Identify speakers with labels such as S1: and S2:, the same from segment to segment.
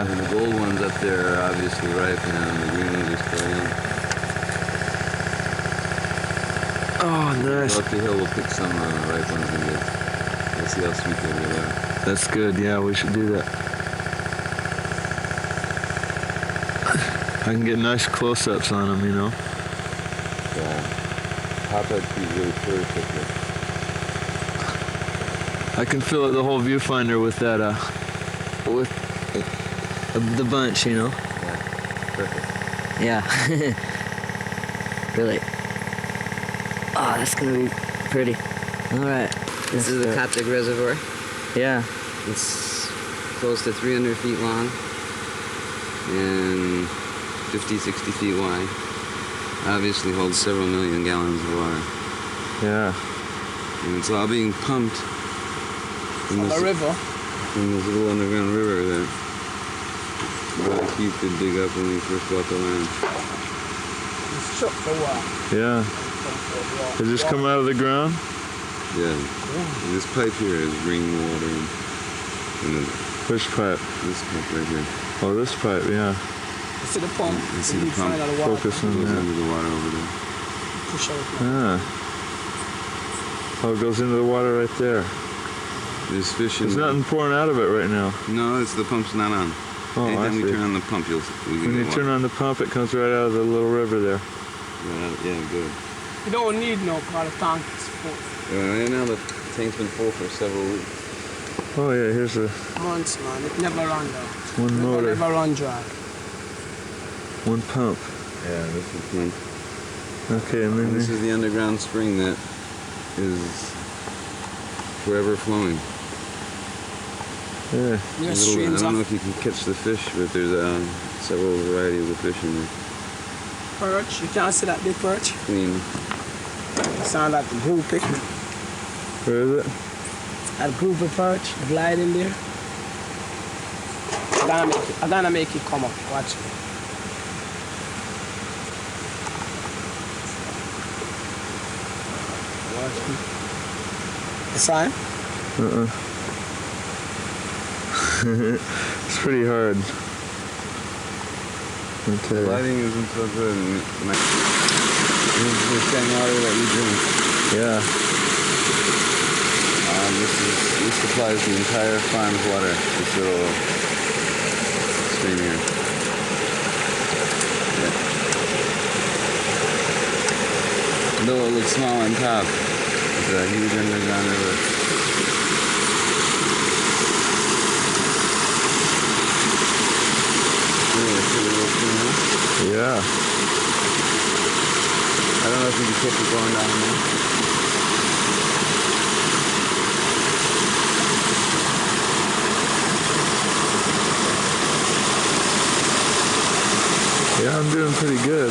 S1: And the gold ones up there are obviously ripe and the green ones are still young.
S2: Oh, nice.
S1: Up the hill, we'll pick some ripe ones and we'll see how sweet they really are.
S2: That's good. Yeah, we should do that. I can get nice close-ups on them, you know.
S1: Yeah. Hotbed trees really terrific.
S2: I can fill up the whole viewfinder with that, with the bunch, you know.
S1: Yeah, perfect.
S3: Yeah. Really. Oh, that's gonna be pretty. All right.
S4: This is the Coptic Reservoir.
S3: Yeah.
S4: It's close to 300 feet long and 50, 60 feet wide. Obviously holds several million gallons of water.
S2: Yeah.
S1: And it's all being pumped from
S5: the river.
S1: From this little underground river that Brother Keith could dig up when he first bought the land.
S5: It's chock the water.
S2: Yeah. Does this come out of the ground?
S1: Yeah. This pipe here is bringing the water in. And
S2: Which pipe?
S1: this pipe right here.
S2: Oh, this pipe, yeah.
S5: You see the pump?
S1: You see the pump?
S2: Focus on
S1: Goes
S2: that.
S1: into the water over there.
S5: Push out.
S2: Ah. Oh, it goes into the water right there.
S1: There's fish in
S2: There's
S1: there.
S2: nothing pouring out of it right now.
S1: No, it's the pump's not on.
S2: Oh, I
S1: Anytime we
S2: see.
S1: turn on the pump, we
S2: When
S1: can
S2: you
S1: get
S2: turn
S1: water.
S2: on the pump, it comes right out of the little river there.
S1: Yeah, good.
S5: You don't need no car, the tank is full.
S1: Right now the tank's been full for several weeks.
S2: Oh yeah, here's a
S5: Months, man. It never run down.
S2: one motor,
S5: Never run dry.
S2: one pump.
S1: Yeah, this is one.
S2: Okay, and then
S1: And this is the underground spring that is forever flowing.
S2: yeah.
S5: Your
S1: I
S5: streams
S1: don't know
S5: of
S1: if you can catch the fish, but there's several varieties of fish in there.
S5: perch. You can't see that big perch.
S1: Clean.
S5: It sound like the groupie.
S2: Where is it?
S5: That groupie perch gliding there. I'm gonna make it come up. Watch me. Watch me. You saw him?
S2: It's pretty hard.
S1: The
S2: Okay.
S1: lighting isn't so good. This is the same water that we drink.
S2: Yeah.
S1: This supplies the entire farm's water. This little stream here. Yeah. Though it looks small on top, it's a huge underground river.
S2: Yeah.
S1: I don't know if you can catch it going down there.
S2: Yeah, I'm doing pretty good.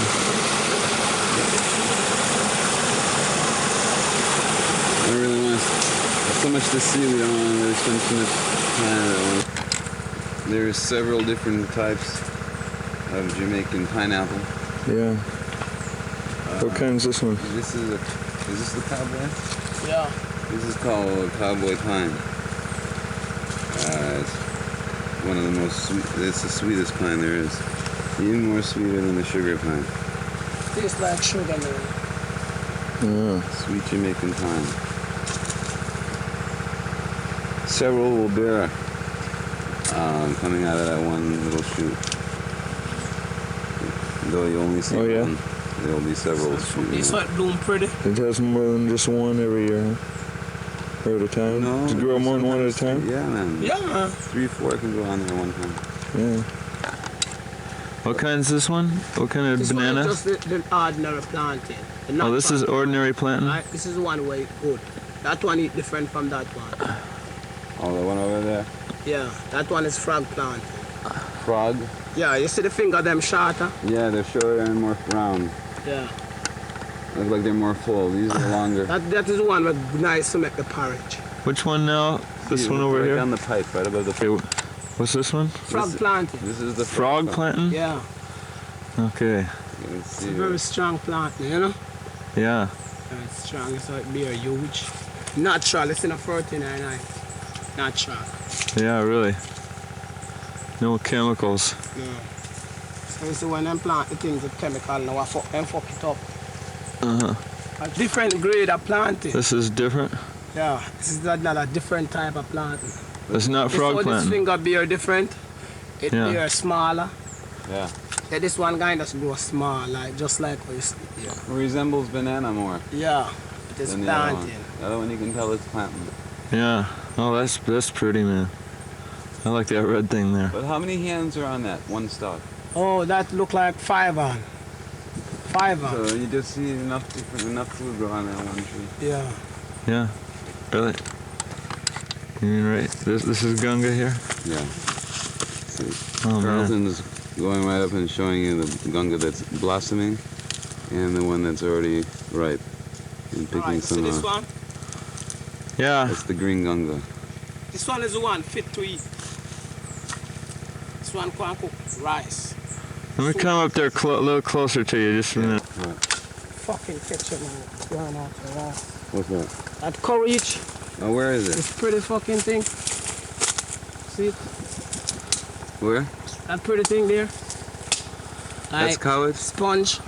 S1: I really want so much to see, we don't want to really spend too much time at once. There's several different types of Jamaican pineapple.
S2: Yeah. What kind is this one?
S1: Is this the cowboy?
S5: Yeah.
S1: This is called cowboy pine. It's one of the most sweet, it's the sweetest pine there is. Even more sweeter than the sugar pine.
S5: Tastes like sugar, man.
S2: Yeah.
S1: Sweet Jamaican pine. Several will bear coming out of that one little shoot. Though you only see one, there will be several shooting.
S5: It's like bloom pretty.
S2: It has more than just one every year, huh? Or at a time?
S1: No,
S2: Does it grow more than one at a time?
S1: Yeah, man.
S5: Yeah, man.
S1: 3 or 4 can go on there one time.
S2: Yeah. What kind is this one? What kind of
S5: This
S2: banana?
S5: one is just the ordinary planting.
S2: Oh, this is ordinary planting?
S5: Right, this is one way good. That one is different from that one.
S1: Oh, the one over there?
S5: Yeah, that one is frog planting.
S1: Frog?
S5: Yeah, you see the finger them shorter?
S1: Yeah, they're shorter and more round.
S5: Yeah.
S1: Look like they're more full. These are longer.
S5: That is the one that's nice to make the porridge.
S2: Which one now? This
S1: See,
S2: one over
S1: right
S2: here?
S1: down the pipe, right above the
S2: Okay, what's this one?
S5: Frog planting.
S1: This is the
S2: Frog planting?
S5: Yeah.
S2: Okay.
S5: It's a very strong plant, you know?
S2: Yeah.
S5: It's strong, so it be a huge. Natural, it's in a 49 Natural.
S2: Yeah, really. No chemicals.
S5: No. So you see when them plant the things with chemical now, I fuck it up.
S2: Uh-huh.
S5: A different grade of planting.
S2: This is different.
S5: Yeah, this is another different type of planting.
S2: It's not frog
S5: This
S2: planting.
S5: finger bear different. It
S2: Yeah.
S5: bear smaller.
S1: Yeah.
S5: Yeah, this one kind of grow small, like just like what you see here.
S1: Resembles banana more
S5: Yeah, it is
S1: than the other one.
S5: planting.
S1: The other one you can tell it's planting.
S2: Yeah. Oh, that's pretty, man. I like that red thing there.
S1: But how many hands are on that one stalk?
S5: Oh, that look like 5 on. 5 on.
S1: So you just see enough food grow on that one tree.
S5: Yeah.
S2: Yeah. Really? You mean right? This is Gunga here?
S1: Yeah. See,
S2: Oh man.
S1: Carlton's going right up and showing you the gunga that's blossoming and the one that's already ripe and picking
S5: Alright, see
S1: some
S5: this
S1: off.
S5: one?
S2: Yeah.
S1: That's the green gunga.
S5: This one is the one fit to eat. This one can cook rice.
S2: Let me come up there a little closer to you just a minute.
S5: Fucking ketchup, man. Going out the rice.
S1: What's that?
S5: That courage,
S1: Oh, where is it?
S5: this pretty fucking thing. See it?
S1: Where?
S5: That pretty thing there?
S1: That's
S5: Like
S1: college?
S5: sponge.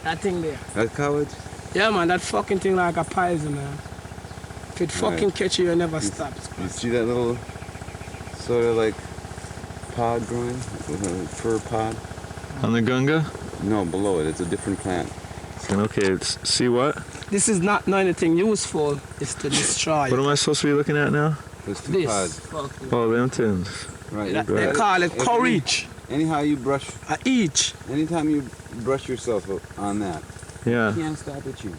S5: That thing there.
S1: That's college?
S5: Yeah, man, that fucking thing like a poison, man. If it fucking
S1: Alright.
S5: catch you, you never stop.
S1: You see that little sort of like pod growing? With a fur pod?
S2: On the Gunga?
S1: No, below it. It's a different plant.
S2: Okay, see what?
S5: This is not anything useful. It's to destroy.
S2: What am I supposed to be looking at now?
S1: There's two
S5: This.
S1: pods.
S5: Fucking.
S2: Oh, them tunes.
S1: Right.
S5: That-
S1: you
S5: they
S1: grab
S5: call it
S1: If
S5: courage.
S1: Anyhow you brush,
S5: Each.
S1: anytime you brush yourself on that,
S2: Yeah.
S1: you can't stop itching.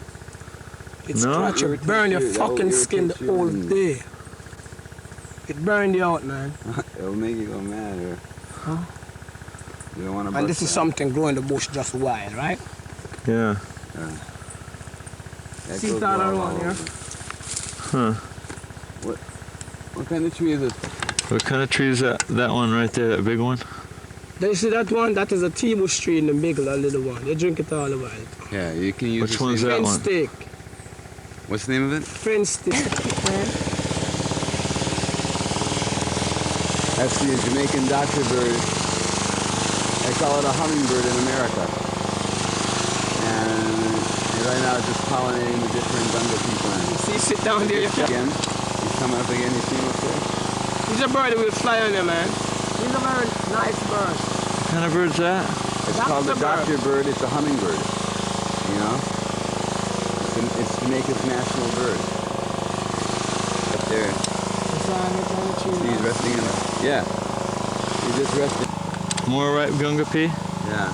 S5: It
S2: No?
S5: scratch you,
S1: Irritates
S5: burn your
S1: you, that will
S5: fucking skin the
S1: irritate you
S5: whole
S1: and-
S5: day. It burned you out, man.
S1: It'll make you go mad. Or
S5: Huh?
S1: You don't want to.
S5: And this is something growing in the bush just wild, right?
S2: Yeah.
S5: See it all around here?
S2: Huh.
S1: What kind of tree is it?
S2: What kind of tree is that? That one right there, that big one?
S5: Do you see that one? That is a tea bush tree in the middle, a little one. You drink it all the while.
S1: Yeah, you can use.
S2: Which
S1: the
S2: one's
S1: same-
S2: that
S5: French
S2: one?
S5: steak.
S1: What's the name of it?
S5: French steak. man.
S1: That's the Jamaican doctor bird. They call it a hummingbird in America. And right now it's just pollinating the different gunga pea plants.
S5: See, sit down there. You can.
S1: Again, he's coming up again. You see him up there?
S5: He's a bird that will fly on you, man. He's a very nice bird.
S2: What kind of bird's that?
S1: It's
S5: Doctor
S1: called the
S5: bird.
S1: doctor bird. It's a hummingbird. You know? It's Jamaica's national bird. Up there. See, he's resting in it. Yeah. He's just resting.
S2: More ripe Gunga pea?
S1: Yeah.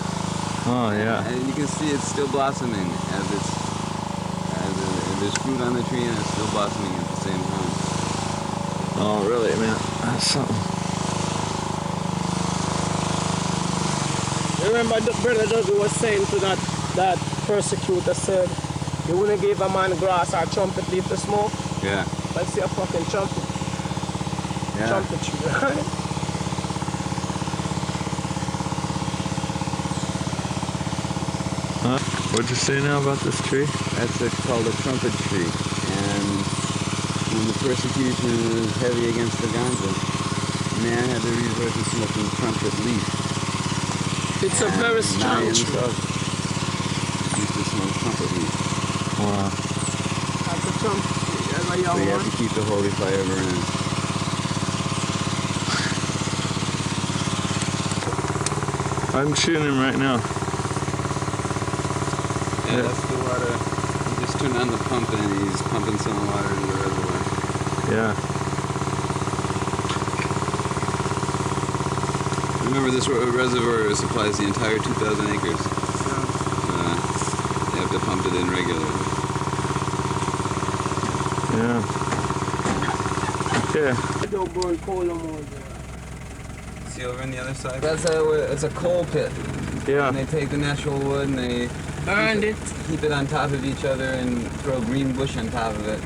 S2: Oh, yeah.
S1: And you can see it's still blossoming there's fruit on the tree and it's still blossoming at the same time.
S2: Oh, really, man? That's something.
S5: You remember the brother Doug was saying to that persecutor said, you wouldn't give a man grass or trumpet leaf to smoke?
S1: Yeah.
S5: Let's see a fucking trumpet.
S1: Yeah.
S5: Trumpet tree, right?
S2: Huh? What'd you say now about this tree?
S1: That's called a trumpet tree. And when the persecution was heavy against the ganja, man had the resort to smoking trumpet leaf.
S5: It's a very
S1: Now
S5: strong tree.
S1: himself used to smoke trumpet leaf.
S2: Wow.
S5: That's a trumpet tree. That's what
S1: So you
S5: you
S1: have
S5: want.
S1: to keep the holy fire burning.
S2: I'm shooting him right now.
S1: Yeah, that's the water. He just turned on the pump and he's pumping some water into the reservoir.
S2: Yeah.
S1: Remember, this reservoir supplies the entire 2,000 acres. You have to pump it in regularly.
S2: Yeah. Okay.
S5: I don't burn coal no more.
S1: See over on the other side?
S4: It's a coal pit.
S2: Yeah.
S4: And they take the natural wood and they
S5: Burned it.
S4: keep it on top of each other and throw green bush on top of it.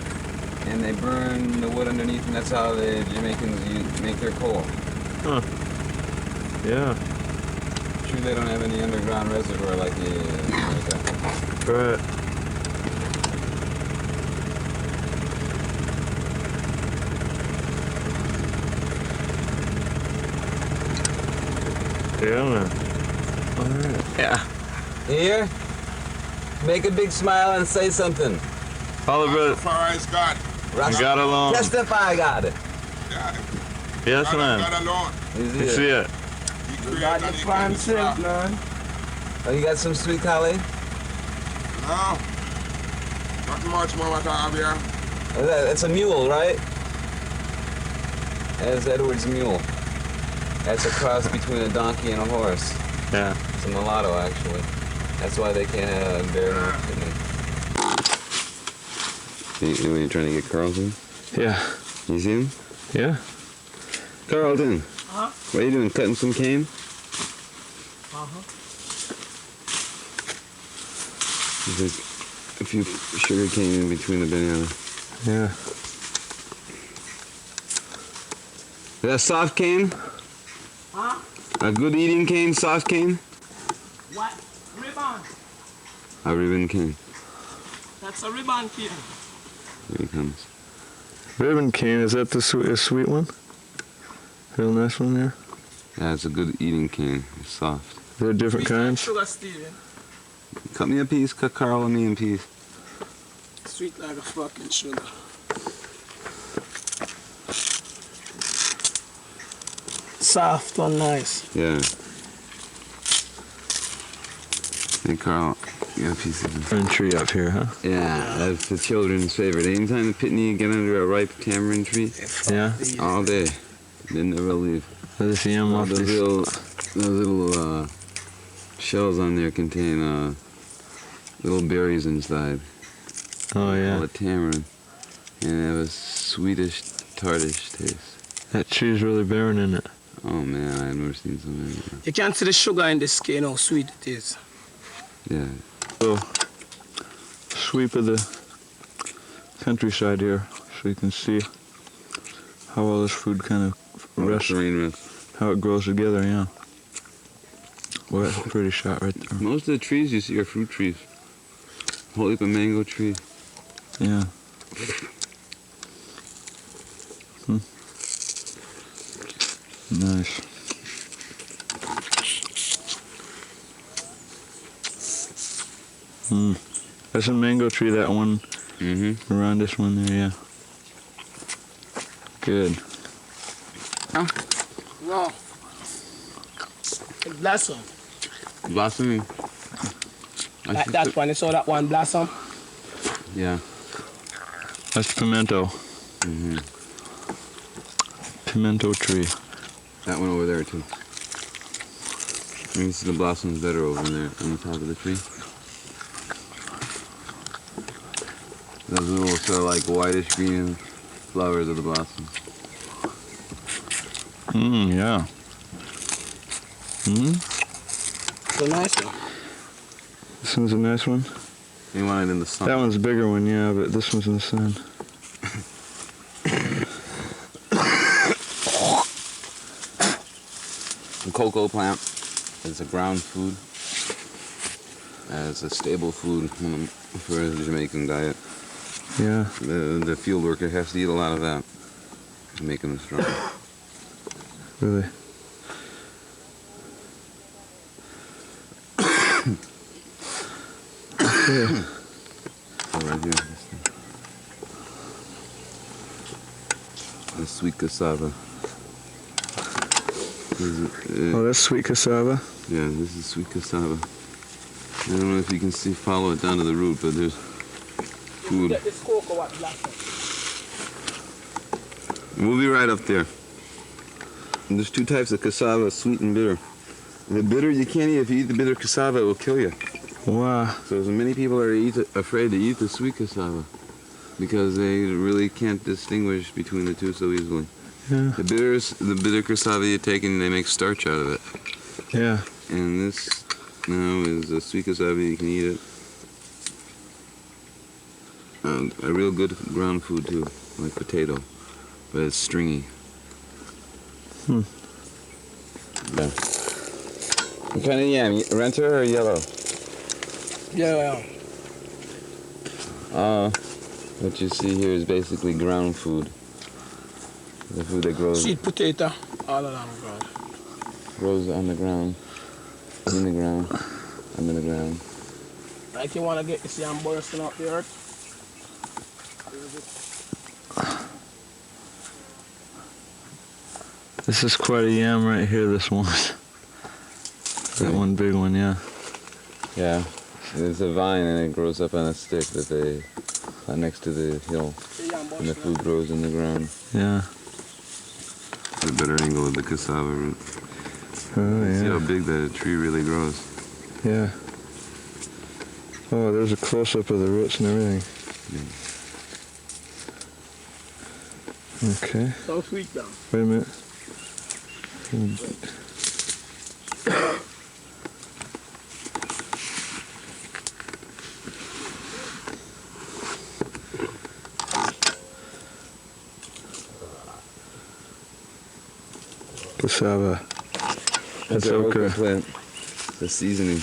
S4: And they burn the wood underneath, and that's how the Jamaicans make their coal.
S2: Huh. Yeah.
S4: True, they don't have any underground reservoir like the Jamaica.
S2: Right. Yeah, man. All right. Yeah.
S4: Here? Make a big smile and say something.
S2: All the brother.
S6: Rastafari is God.
S2: God alone.
S4: Testify, God.
S6: Yeah.
S2: Yes,
S6: God,
S2: man.
S6: God alone.
S2: You see it?
S6: He
S5: You
S6: created
S5: got
S6: and
S5: the
S6: he
S5: prime
S6: can
S5: silk,
S6: destroy.
S5: man.
S4: Oh, you got some sweet Kali?
S6: No. Not much more what I have here.
S4: That's a mule, right? That's Edward's mule. That's a cross between a donkey and a horse.
S2: Yeah.
S4: It's a mulatto, actually. That's why they can't bear no kidney.
S1: When you're trying to get Carlton?
S2: Yeah.
S1: You see him?
S2: Yeah.
S1: Carlton!
S5: Huh?
S1: What are you doing? Cutting some cane? There's a few sugar cane in between the banana.
S2: Yeah.
S1: Is that soft cane?
S5: Huh?
S1: A good eating cane, soft cane?
S5: What? Ribbon.
S1: A ribbon cane.
S5: That's a ribbon cane.
S1: Here he comes.
S2: Ribbon cane, is that the sweet one? Real nice one there?
S1: Yeah, it's a good eating cane. It's soft.
S2: There are different
S5: Sweet like
S2: kinds?
S5: sugar, Steven.
S1: Cut me a piece, cut Carl and me in piece.
S5: Sweet like a fucking sugar. Soft and nice.
S1: Yeah. Hey Carl, you got a piece of this.
S2: Tamarind tree up here, huh?
S1: Yeah, that's the children's favorite. Anytime the pitney get under a ripe tamarind tree,
S2: Yeah.
S1: all day. They never leave.
S2: Let's see him off
S1: Those
S2: this.
S1: little shells on there contain little berries inside.
S2: Oh, yeah.
S1: Called tamarind. And they have a sweetish, tartish taste.
S2: That tree's really bearing in it.
S1: Oh man, I've never seen so many.
S5: You can see the sugar in the skin, how sweet it is.
S1: Yeah.
S2: So, sweep of the countryside here, so you can see how all this food kind of rests,
S1: Rain rest.
S2: how it grows together, yeah. Well, that's a pretty shot right there.
S1: Most of the trees you see are fruit trees. Whole heap of mango tree.
S2: Yeah. Nice. That's a mango tree, that one
S1: Mm-hmm.
S2: around this one there, yeah. Good.
S5: No. It blossom.
S1: Blossoming. I
S5: Like
S1: should
S5: that
S1: put-
S5: one, you saw that one blossom?
S1: Yeah.
S2: That's pimento.
S1: Mm-hmm.
S2: Pimento tree.
S1: That one over there too. You can see the blossoms better over there on the top of the tree. Those little sort of like whitish green flowers of the blossoms.
S2: Yeah.
S5: It's a nice one.
S2: This one's a nice one.
S1: You want it in the sun.
S2: That one's a bigger one, yeah, but this one's in the sun.
S1: The cocoa plant is a ground food. It's a staple food for the Jamaican diet.
S2: Yeah.
S1: The field worker has to eat a lot of that to make him strong.
S2: Really. Yeah.
S1: Oh, right here. The sweet cassava.
S2: Oh, that's sweet cassava.
S1: Yeah, this is sweet cassava. I don't know if you can see, follow it down to the root, but there's food.
S5: Get this cocoa what blossom.
S1: We'll be right up there. And there's two types of cassava, sweet and bitter. The bitter you can't eat. If you eat the bitter cassava, it will kill you.
S2: Wow.
S1: So many people are afraid to eat the sweet cassava because they really can't distinguish between the two so easily.
S2: Yeah.
S1: The bitter cassava you take and they make starch out of it.
S2: Yeah.
S1: And this now is a sweet cassava, you can eat it. A real good ground food too, like potato, but it's stringy. Yeah. What kind of yam? Renter or yellow?
S5: Yeah.
S1: What you see here is basically ground food. The food that grows.
S5: Sweet potato, all along ground.
S4: grows on the ground, in the ground, under the ground.
S5: Like you want to get this yam bursting up the earth.
S2: This is quite a yam right here, this one. That one big one, yeah.
S4: Yeah, it's a vine and it grows up on a stick that they plant next to the hill, and the food grows in the ground.
S2: Yeah.
S4: A better angle of the cassava root.
S2: Oh,
S4: See how
S2: yeah.
S4: big the tree really grows.
S2: Yeah. Oh, there's a close-up of the roots and everything. Okay.
S5: So sweet down.
S2: Wait a minute. Cassava. That's
S4: an okra
S2: okra.
S4: plant. It's a seasoning.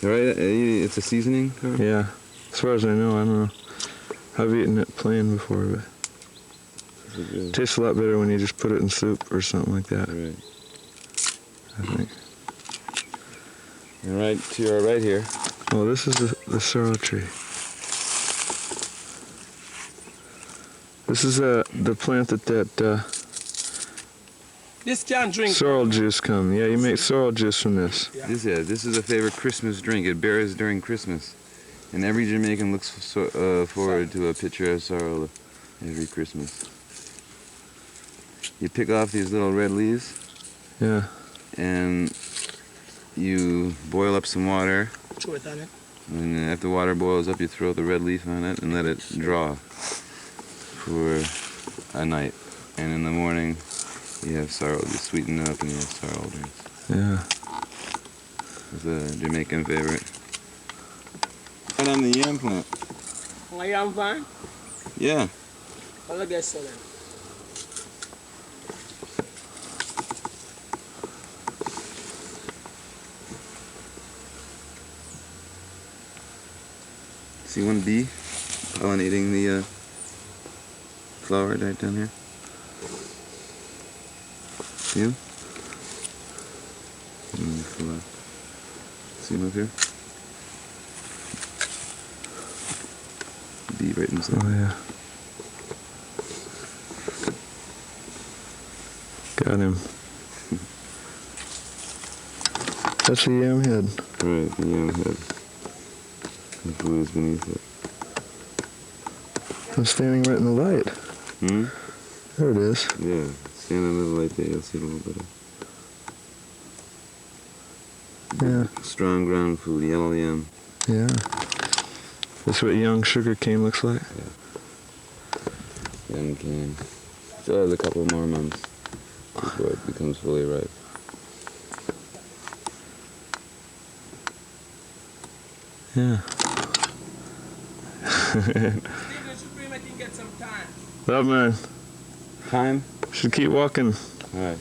S4: Right? It's a seasoning?
S2: Yeah. As far as I know, I don't know. I've eaten it plain before, but it tastes a lot better when you just put it in soup or something like that.
S4: Right.
S2: I think.
S4: And right to your right here.
S2: Oh, this is the sorrel tree. This is the plant that
S5: This can drink.
S2: sorrel juice come. Yeah, you make sorrel juice from this.
S5: Yeah.
S4: This is a favorite Christmas drink. It bears during Christmas. And every Jamaican looks forward to a pitcher of sorrel every Christmas. You pick off these little red leaves.
S2: Yeah.
S4: And you boil up some water.
S5: Throw it on it.
S4: And after the water boils up, you throw the red leaf on it and let it draw for a night. And in the morning, you have sorrel. You sweeten it up and you have sorrel drinks.
S2: Yeah.
S4: It's a Jamaican favorite. Right on the yam plant.
S5: On a yam vine?
S4: Yeah.
S5: Well, I guess so then.
S4: See one bee pollinating the flower right down here? See him? See him up here? Bee right inside.
S2: Oh, yeah. Got him. That's a yam head.
S4: Right, the yam head. The food is beneath it.
S2: I'm standing right in the light.
S4: Hmm?
S2: There it is.
S4: Yeah, stand under the light there, you'll see a little bit of
S2: Yeah.
S4: strong ground food, yellow yam.
S2: Yeah. That's what young sugar cane looks like.
S4: Yam cane. Still has a couple more months before it becomes fully ripe.
S2: Yeah.
S5: Steven Supreme, I can get some time.
S2: Love, man.
S4: Time?
S2: Should keep walking.
S4: Alright.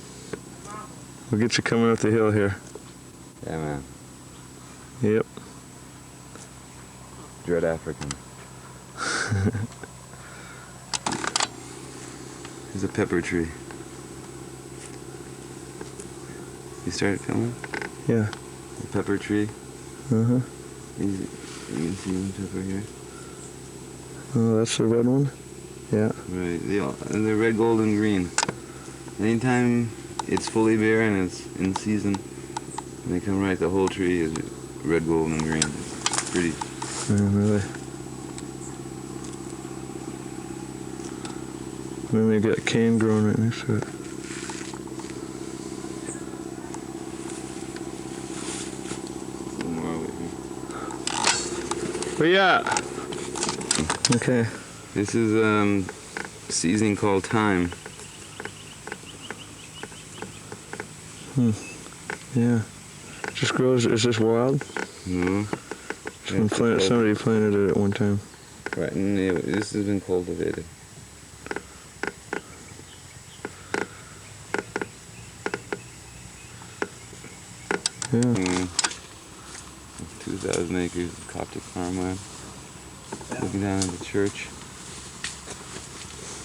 S2: We'll get you coming up the hill here.
S4: Yeah, man.
S2: Yep.
S4: Dread African. There's a pepper tree. You started filming?
S2: Yeah.
S4: The pepper tree.
S2: Uh-huh.
S4: You can see one pepper here.
S2: Oh, that's the red one? Yeah.
S4: Right. They're red, gold, and green. Anytime it's fully bare and it's in season, when they come right, the whole tree is red, gold, and green. It's pretty.
S2: Oh, really? Then we got cane growing right next to it.
S4: One more over here.
S2: Where you at? Okay.
S4: This is seasoning called thyme.
S2: Yeah. Just grows, is this wild?
S4: No.
S2: Somebody planted it at one time.
S4: Right, and this has been cultivated.
S2: Yeah.
S4: 2,000 acres of Coptic farmland. Looking down at the church.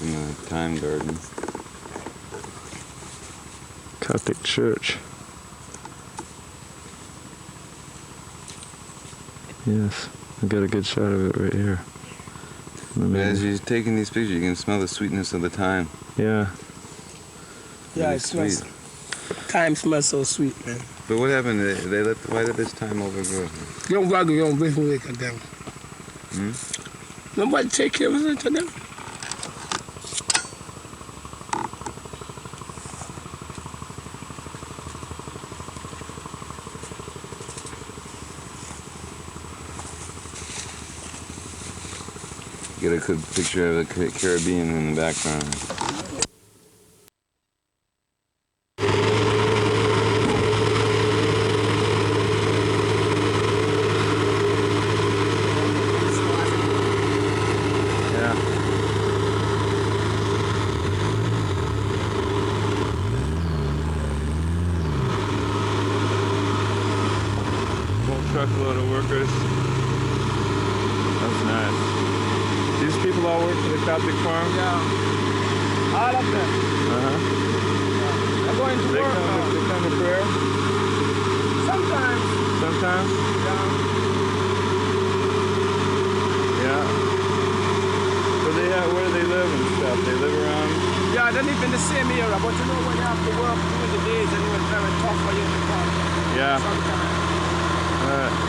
S4: And the thyme garden.
S2: Coptic church. Yes, I got a good shot of it right here.
S4: But as you're taking these pictures, you can smell the sweetness of the thyme.
S2: Yeah.
S5: Yeah,
S4: Really
S5: it smells.
S4: sweet.
S5: Thyme smells so sweet, man.
S4: But what happened? Why did this thyme overgrow?
S5: Young Wagyu, young Britain Wake them. Nobody take care of it to them.
S4: Get a good picture of the Caribbean in the background.
S2: Truckload of workers. That's nice. These people all work for the Coptic farm?
S5: Yeah. All of them. They're going to
S2: They
S5: work now.
S2: come to prayer?
S5: Sometimes.
S2: Sometimes?
S5: Yeah.
S2: Yeah. But where do they live and stuff? They live around?
S5: Yeah, they live in the same area, but you know when you have to work during the days and it's very tough for you to come.
S2: Yeah.
S5: Sometimes.
S2: Alright.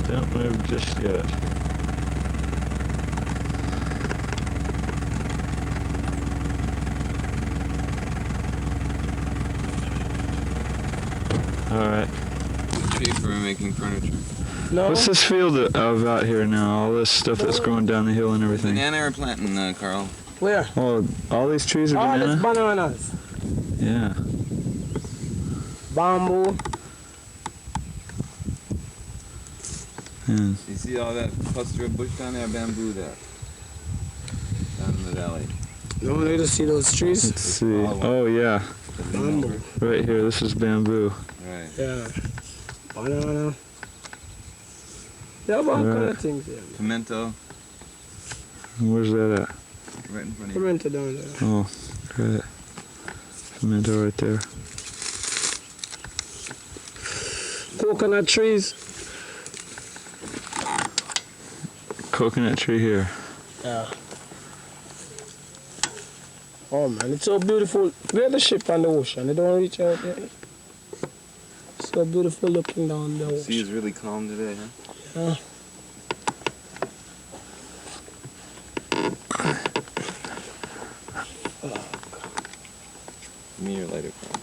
S2: Don't move just yet. Alright.
S4: Tree for making furniture.
S5: No?
S2: What's this field of out here now? All this stuff that's growing down the hill and everything.
S4: Banana are planting, Carl.
S5: Where?
S2: Oh, all these trees are
S5: Oh,
S2: banana?
S5: that's bananas.
S2: Yeah.
S5: Bamboo.
S2: Yeah.
S4: You see all that cluster of bush down there? Bamboo there. Down in the valley.
S5: No, you just see those trees?
S2: Let's see. Oh, yeah.
S5: Bamboo.
S2: Right here. This is bamboo.
S4: Right.
S5: Yeah. Banana. There are all kind of things here.
S4: Pimento.
S2: Where's that at?
S4: Right in front of you.
S5: Pimento down there.
S2: Oh, got it. Pimento right there.
S5: Coconut trees.
S2: Coconut tree here.
S5: Yeah. Oh man, it's so beautiful. We're the ship on the ocean. They don't reach out there. So beautiful looking down the
S4: The sea
S5: ocean.
S4: is really calm today, huh?
S5: Yeah.
S4: Give me your lighter, Carl.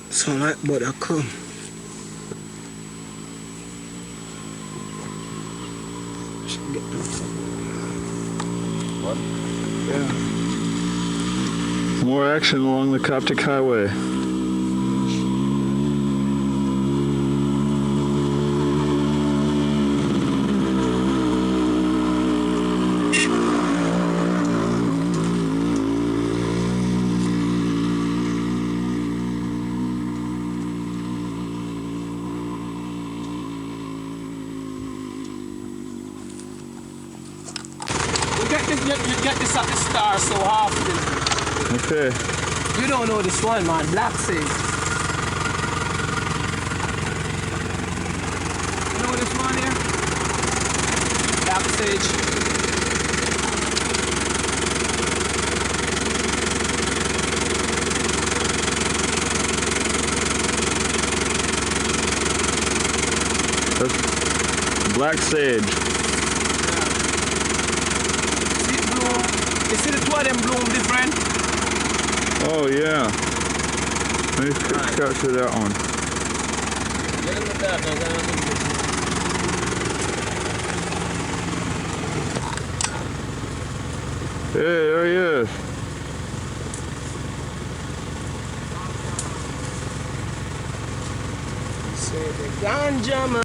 S5: So like but I come. Should get them somewhere.
S4: What?
S5: Yeah.
S2: More action along the Coptic Highway.
S5: You get this at the Star so often.
S2: Okay.
S5: You don't know this one, man. Black Sage. You know this one here? Black Sage.
S2: Black sage.
S6: See it bloom? You see the two of them bloom different?
S2: Oh yeah. Let me capture that one. Hey, there he is.
S5: Say the ganja man.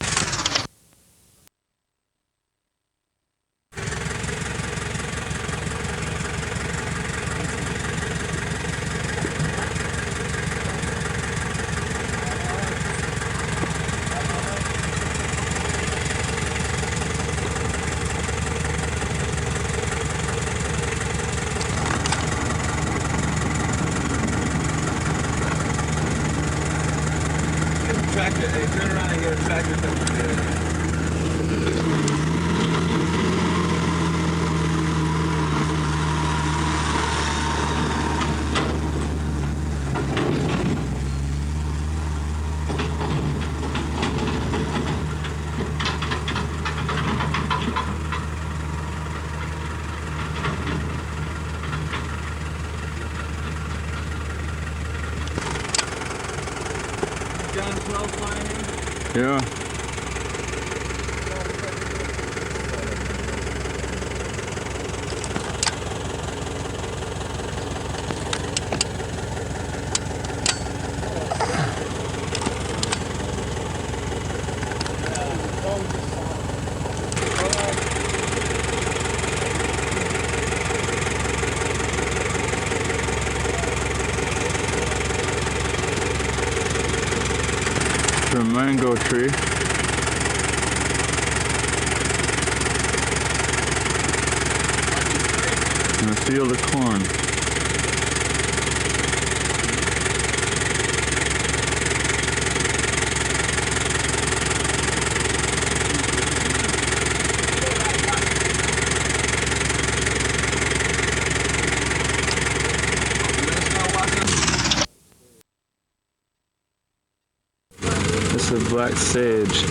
S6: Tractor, hey, turn around and get a tractor coming there. John 12 flying in?
S2: Yeah. The mango tree. And a field of corn. This is black sage.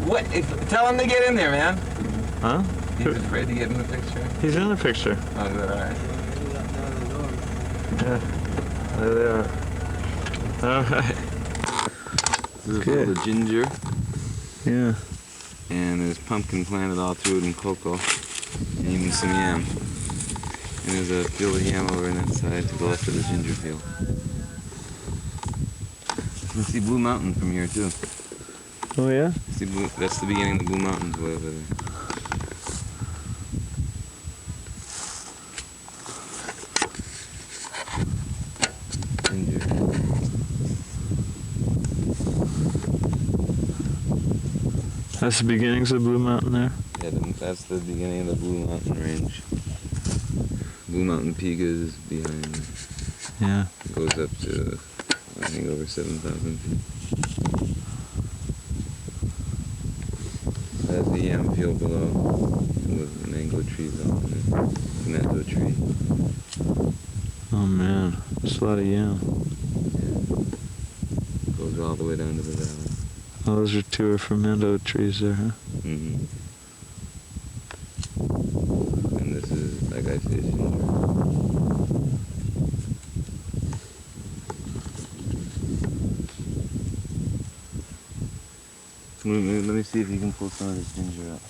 S4: What? Tell him to get in there, man.
S2: Huh?
S4: He's afraid to get in the picture.
S2: He's in the picture.
S4: Oh, good, all right.
S2: Yeah. There they are. Alright.
S4: This is
S2: Good.
S4: all the ginger,
S2: Yeah.
S4: and there's pumpkin planted all through it, and cocoa, and even some yam. And there's a field of yam over on that side to the left of the ginger field. You can see Blue Mountain from here too.
S2: Oh yeah?
S4: See, that's the beginning of the Blue Mountains way over there. Ginger.
S2: That's the beginnings of Blue Mountain there?
S4: Yeah, that's the beginning of the Blue Mountain range. Blue Mountain Peak is behind.
S2: Yeah.
S4: It goes up to, I think, over 7,000 feet. That's the yam field below, with the mango trees on it, tomato tree.
S2: Oh man, that's a lot of yam.
S4: Goes all the way down to the valley.
S2: Oh, those are two fermento trees there, huh?
S4: Mm-hmm. And this is, like I said, ginger. Let me see if you can pull some of this ginger up.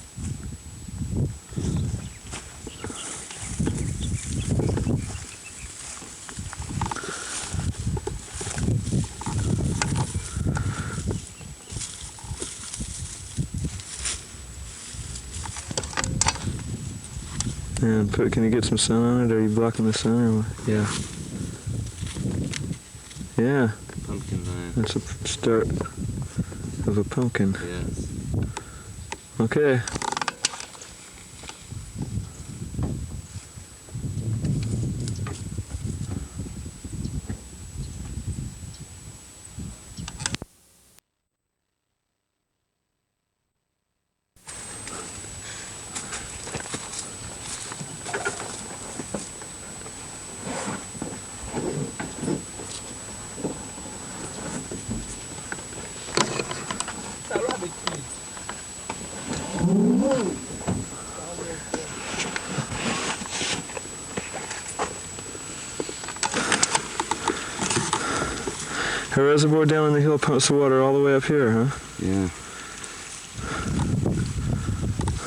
S2: And can you get some sun on it? Are you blocking the sun or what? Yeah. Yeah,
S4: Pumpkin vine.
S2: that's a start of a pumpkin.
S4: Yes.
S2: Okay. A reservoir down in the hill pumps the water all the way up here, huh?
S4: Yeah.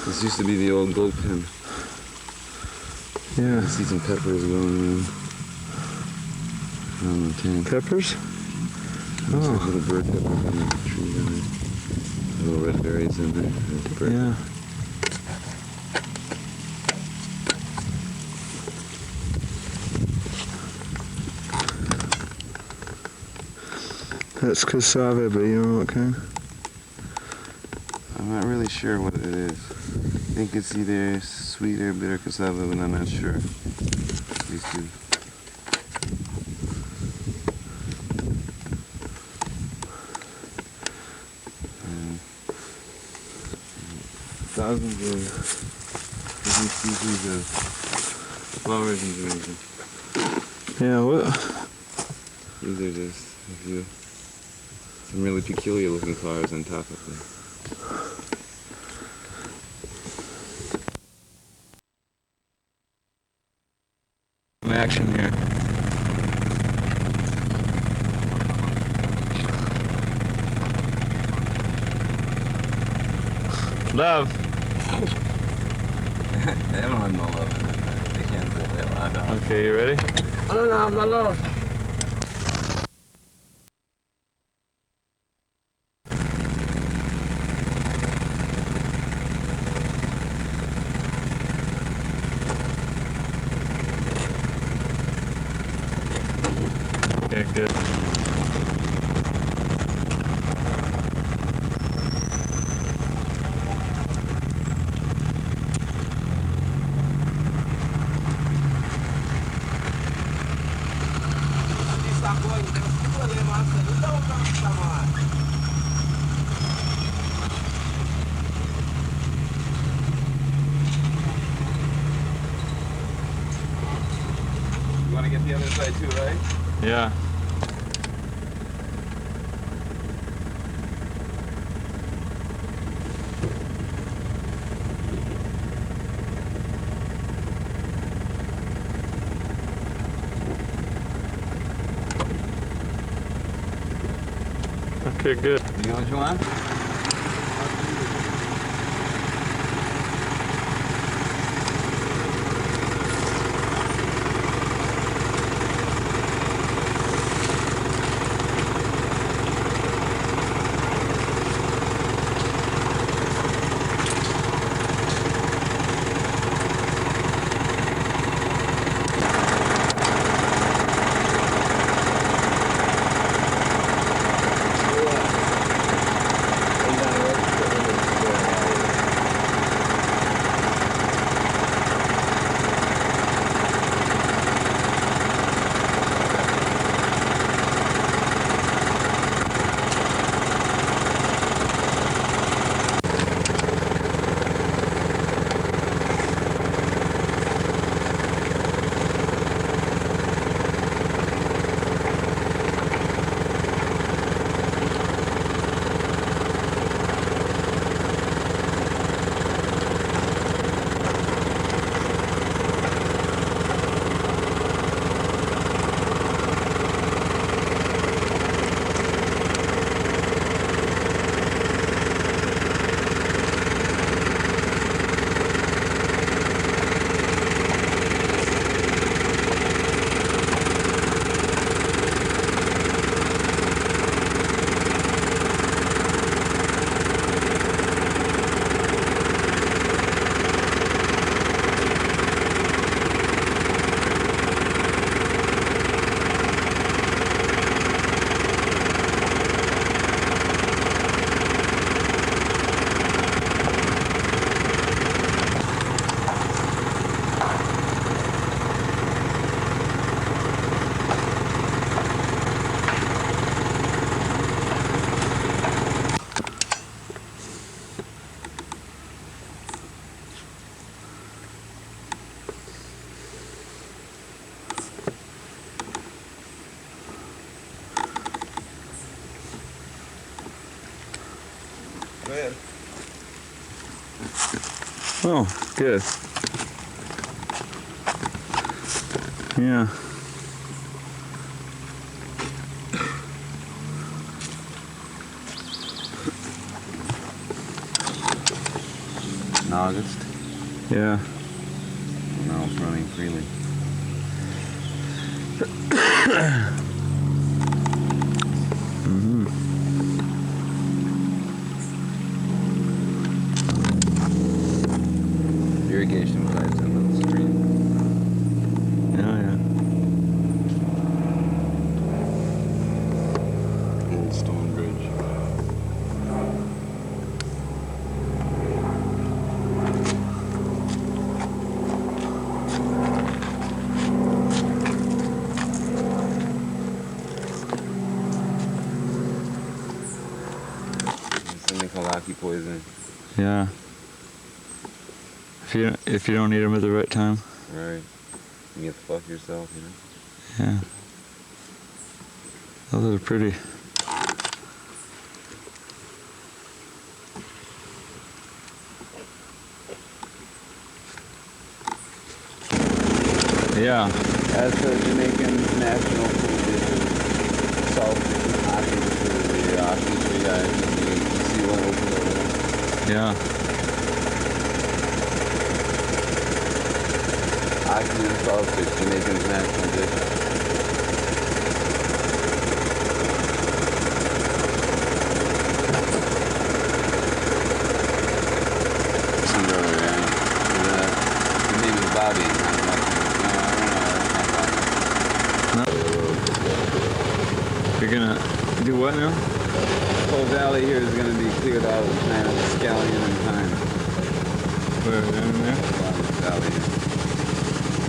S4: This used to be the old goat pen.
S2: Yeah.
S4: I see some peppers going around the tank.
S2: Peppers?
S4: There's
S2: Oh.
S4: little bird peppers on the tree down there. Little red berries in there. There's bird.
S2: Yeah. That's cassava, but you don't know what kind?
S4: I'm not really sure what it is. I think it's either sweet or bitter cassava, but I'm not sure. These two. Thousands of different species of flowers in Jamaica.
S2: Yeah, what?
S4: These are just a few. Some really peculiar looking flowers on top of them.
S2: Some action here. Love.
S4: They don't have no love in it. They can't say they don't.
S2: Okay, you ready?
S5: No, my love.
S2: Okay, good.
S4: You want to get the other side too, right?
S2: Yeah. Okay, good.
S4: You know what you want?
S2: Oh, good. Yeah.
S4: In August.
S2: Yeah.
S4: Now it's running freely. Irrigation pipes in the stream.
S2: Yeah, yeah.
S4: Old stone bridge. Something called hockey poison.
S2: Yeah. If you don't eat them at the right time.
S4: Right. You get to fuck yourself, you know?
S2: Yeah. Those are pretty. Yeah.
S1: That's the Jamaican national food dish. Saltfish and ackee for the ackee tree guys. You see one open over there.
S2: Yeah.
S1: Ackee and saltfish, Jamaican's national dish.
S4: Somewhere over there. His name is Bobby.
S2: You're gonna do what now?
S1: The whole valley here is going to be cleared out with kind of scallion and thyme.
S2: Where, down there?
S1: Along this valley here.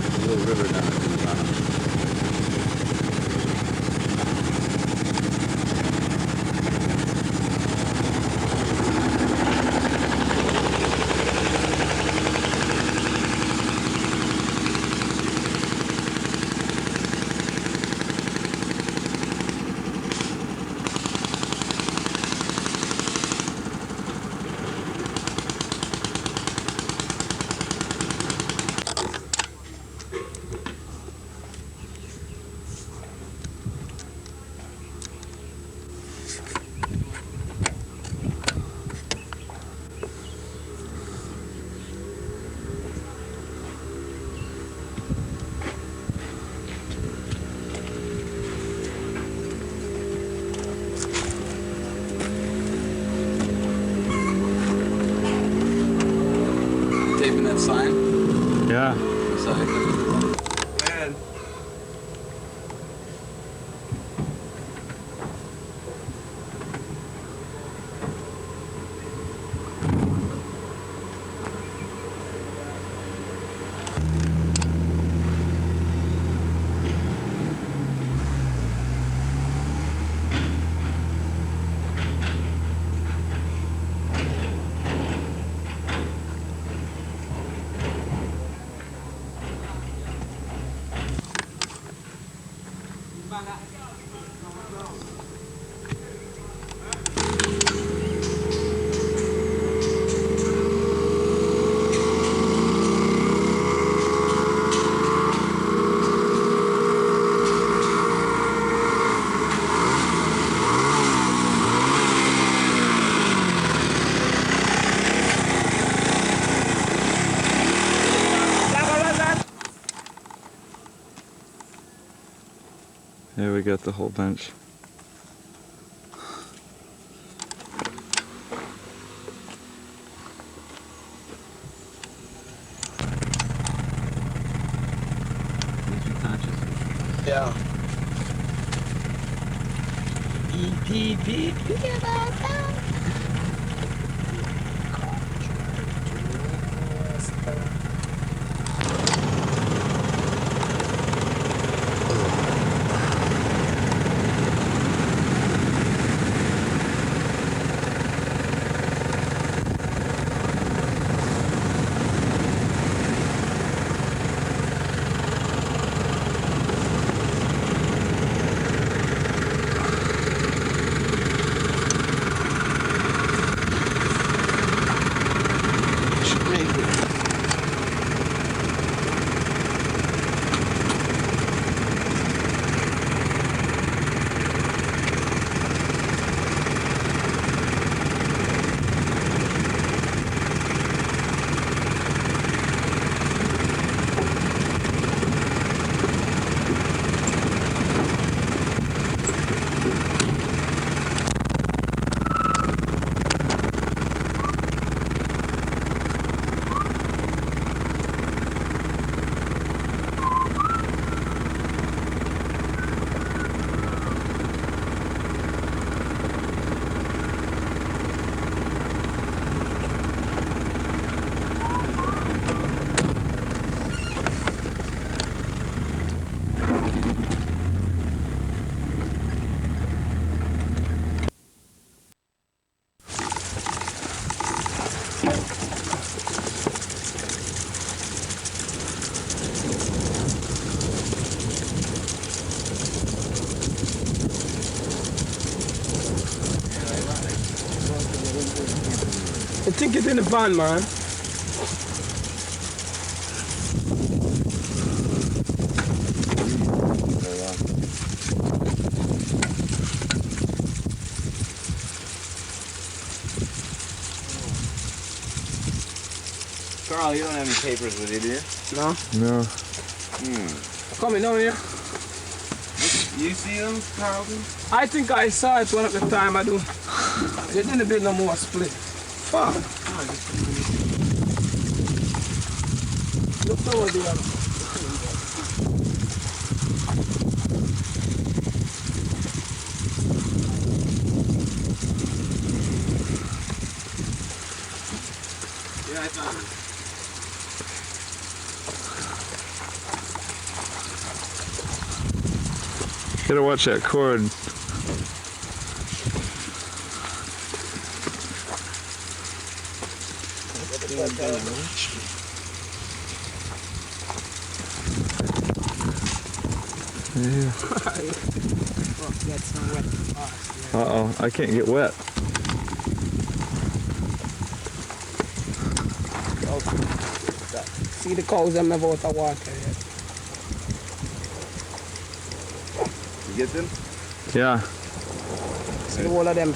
S1: There's a little river down at the bottom. Taping that sign?
S2: Yeah.
S1: Man.
S2: There we got the whole bench.
S1: Yeah.
S5: think it's in the van, man.
S4: Carl, you don't have any papers with you, do you?
S5: No?
S2: No.
S5: Coming down here.
S4: You see them, Carlton?
S5: I think I saw it one at the time I do. They didn't build no more split. Fuck. Look over the other.
S4: Yeah, I found it.
S2: Gotta watch that cord. Yeah. Uh-oh, I can't get wet.
S5: See the cows them never out of water yet.
S4: You get them?
S2: Yeah.
S5: See all of them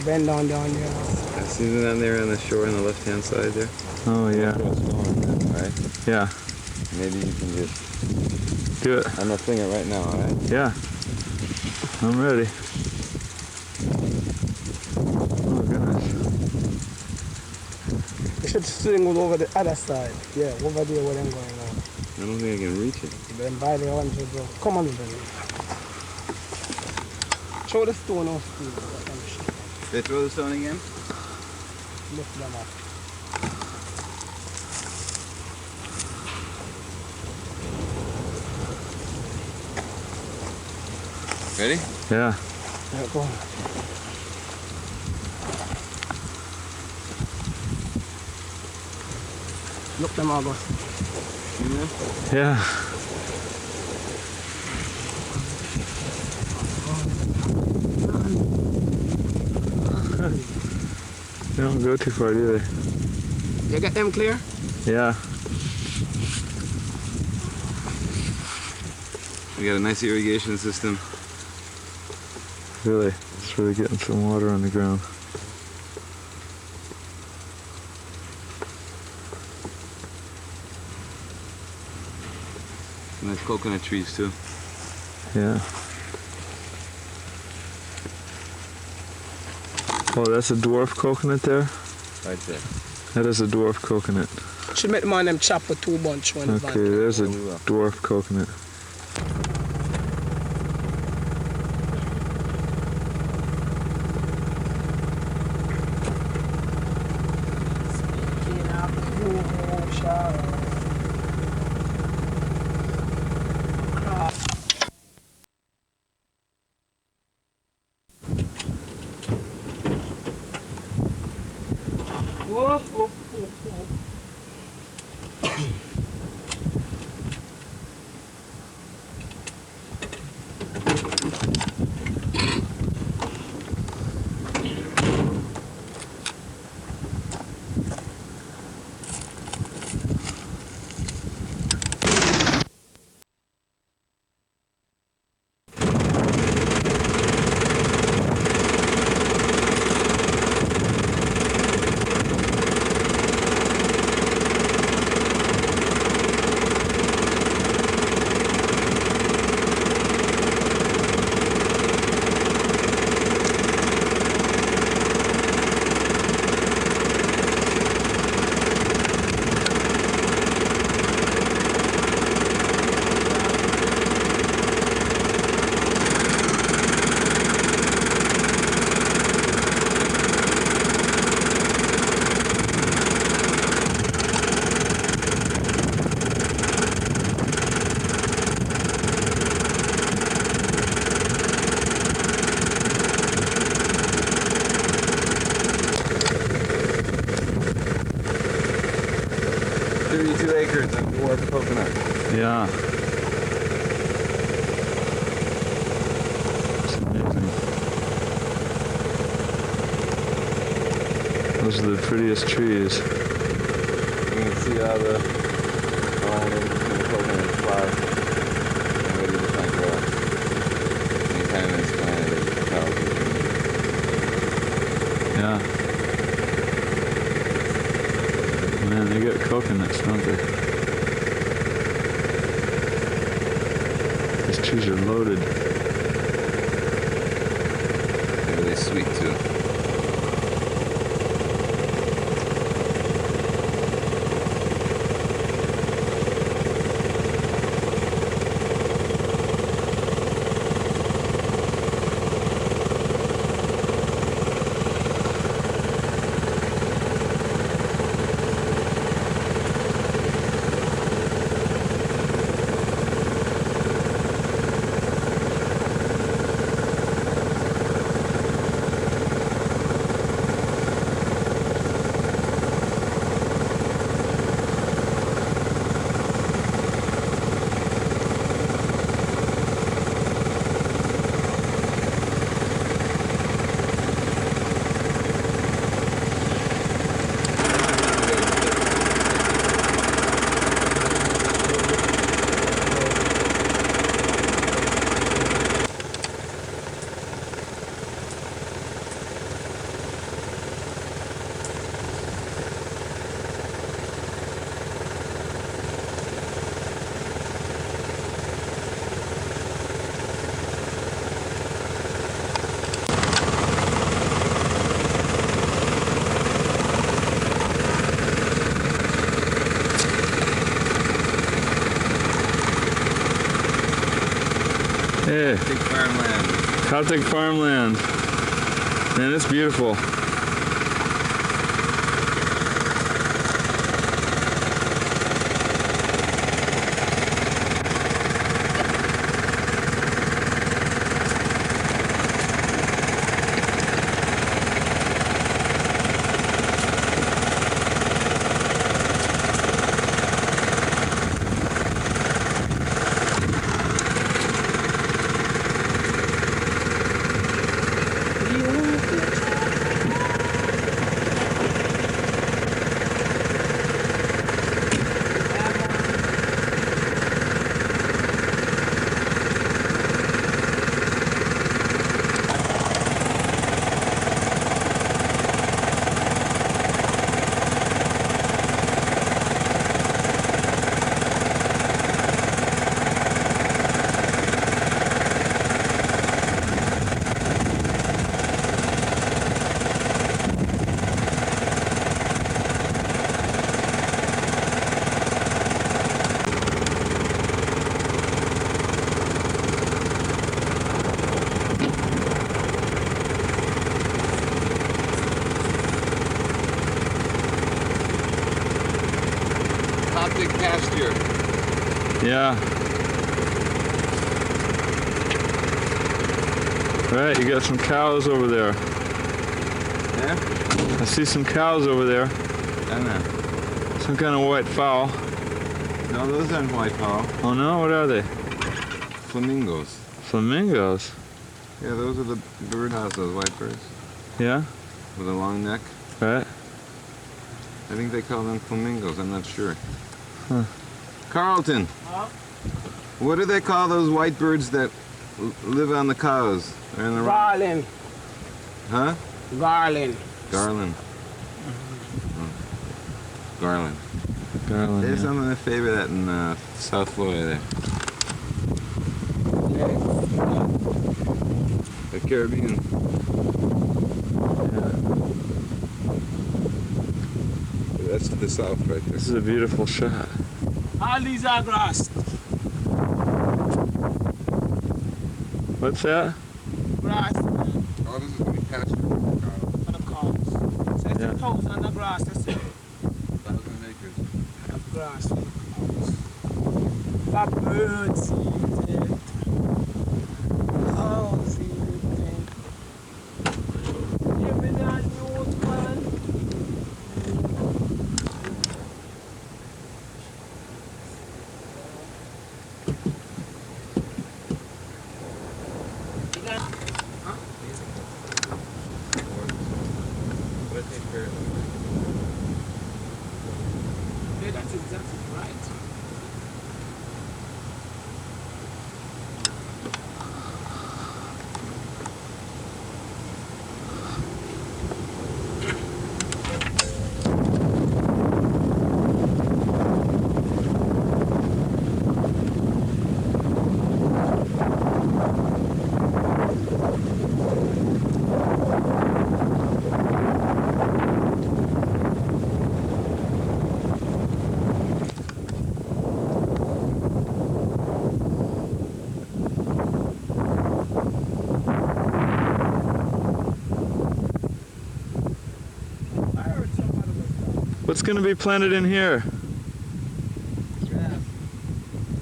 S5: bend down there.
S4: I see them down there on the shore on the left-hand side there.
S2: Oh, yeah.
S4: Alright?
S2: Yeah.
S4: Maybe you can just...
S2: Do it.
S4: I'm gonna fling it right now, alright?
S2: Yeah. I'm ready. Oh, goodness.
S5: You should swing it over the other side. Yeah, over there where them going on.
S4: I don't think I can reach it.
S5: Then by the 100 bro. Come on, baby. Throw the stone off.
S4: They throw the stone again?
S5: Lift them up.
S4: Ready?
S2: Yeah.
S5: Yeah, go on. Look them all go.
S2: Yeah. They don't go too far, do they?
S5: You get them clear?
S2: Yeah.
S4: We got a nice irrigation system.
S2: Really. It's really getting some water on the ground.
S4: Nice coconut trees too.
S2: Yeah. Oh, that's a dwarf coconut there?
S4: Right there.
S2: That is a dwarf coconut.
S5: Should make man them chop with 2 bunch when
S2: Okay, there's a dwarf coconut.
S4: Acres of dwarf coconut.
S2: Yeah. It's amazing. Those are the prettiest trees.
S4: You can see all the almonds and the coconut flowers. And ready to plant grass. Anytime it's planted, the cows will drink it.
S2: Yeah. Man, they got coconuts, don't they? These trees are loaded.
S4: They're really sweet too.
S2: Hey,
S4: Big farmland.
S2: Celtic farmland. Man, it's beautiful.
S4: Coptic pasture.
S2: Yeah. Right, you got some cows over there.
S4: Yeah?
S2: I see some cows over there.
S4: I don't know.
S2: Some kind of white fowl.
S4: No, those aren't white fowl.
S2: Oh no, what are they?
S4: Flamingos.
S2: Flamingos.
S4: Yeah, those are the birdhouse, those white birds.
S2: Yeah,
S4: With a long neck.
S2: right.
S4: I think they call them flamingos, I'm not sure.
S2: Huh.
S4: Carlton,
S5: Huh?
S4: what do they call those white birds that live on the cows? Or in the
S5: Garland.
S4: Huh?
S5: Garland.
S4: Garland. Oh. Garland.
S2: Garland.
S4: There's
S2: Yeah.
S4: something to favor that in South Florida there.
S5: Yeah.
S4: The Caribbean. That's to the south right there.
S2: This is a beautiful shot.
S5: All these are grass.
S2: What's that?
S5: Grass
S6: Oh, this is going to be pasture.
S5: for the cows. So it's
S2: Yeah.
S5: a cows on the grass, that's it.
S4: 1,000 acres.
S5: Of grass for the cows. For birds, yeah. Oh, see everything. Yeah, but that's the old man. You got, huh?
S4: What I think
S2: What's going to be planted in here?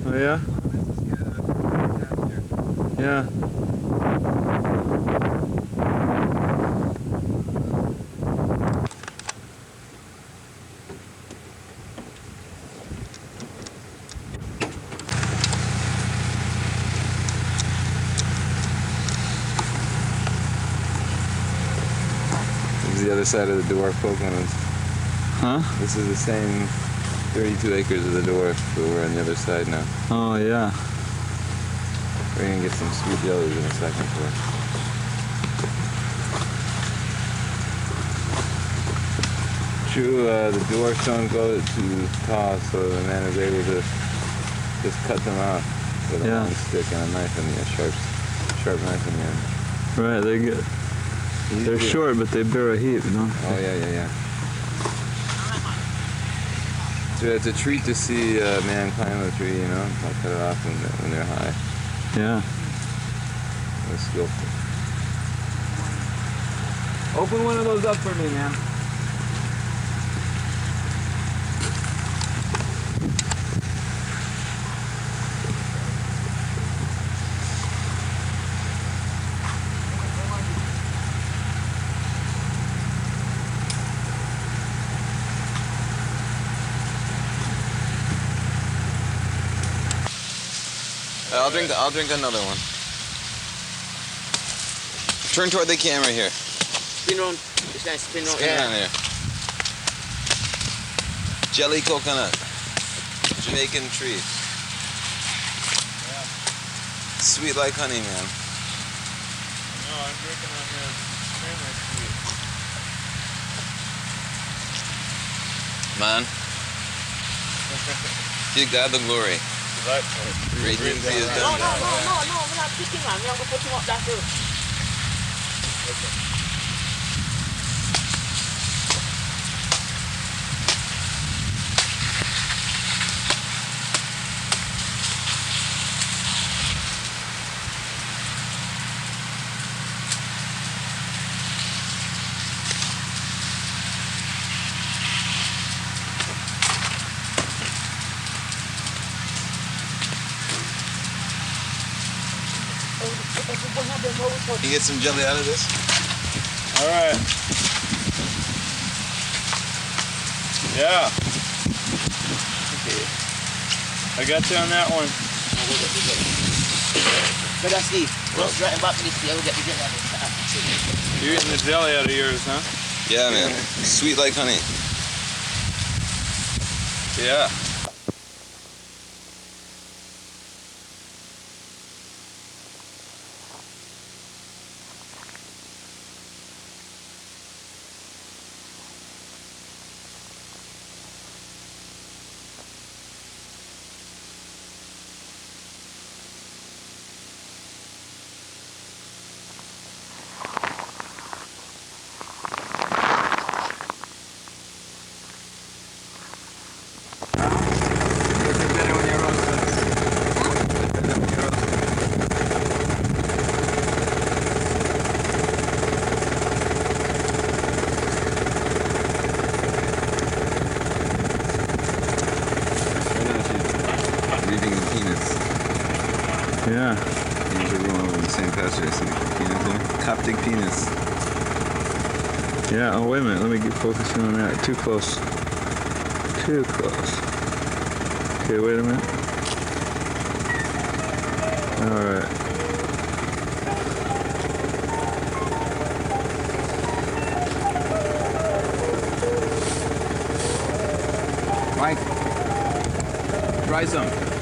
S2: Oh yeah? Yeah.
S4: This is the other side of the dwarf coconuts.
S2: Huh?
S4: This is the same 32 acres of the dwarf, but we're on the other side now.
S2: Oh yeah.
S4: We're gonna get some sweet jellies in a second for it. True, the dwarfs don't go too tall, so the man is able to just cut them off with a
S2: Yeah.
S4: long stick and a knife in the sharp knife in the end.
S2: Right, they're
S4: Easy.
S2: short, but they bear a heap, you know?
S4: Oh yeah. So it's a treat to see a man climb a tree, you know. I'll cut it off when they're high.
S2: Yeah.
S4: They're skillful.
S1: Open one of those up for me, man.
S4: I'll drink another one. Turn toward the camera here.
S3: Spin round. It's nice spin round.
S4: Spin around here. Jelly coconut. Jamaican tree.
S2: Yeah.
S4: Sweet like honey, man.
S2: No, I'm drinking on this. Extremely sweet.
S4: Man. Give God the glory.
S2: Delightful.
S4: Great things he has
S3: No,
S4: done.
S3: we're not picking, man. We're going to put him up that hill.
S4: You get some jelly out of this?
S2: All right. Yeah. I got you on that one.
S3: But that's Steve. Just right back to this here. We'll get the jelly out of it.
S2: You're getting the jelly out of yours, huh?
S4: Yeah, man. Sweet like honey.
S2: Yeah.
S4: Reading the penis.
S2: Yeah.
S4: These are going over the same pasture. I see the penis there. Coptic penis.
S2: Yeah. Oh, wait a minute. Let me get focusing on that. Too close. Too close. Okay, wait a minute. All right.
S1: Mike. Try some.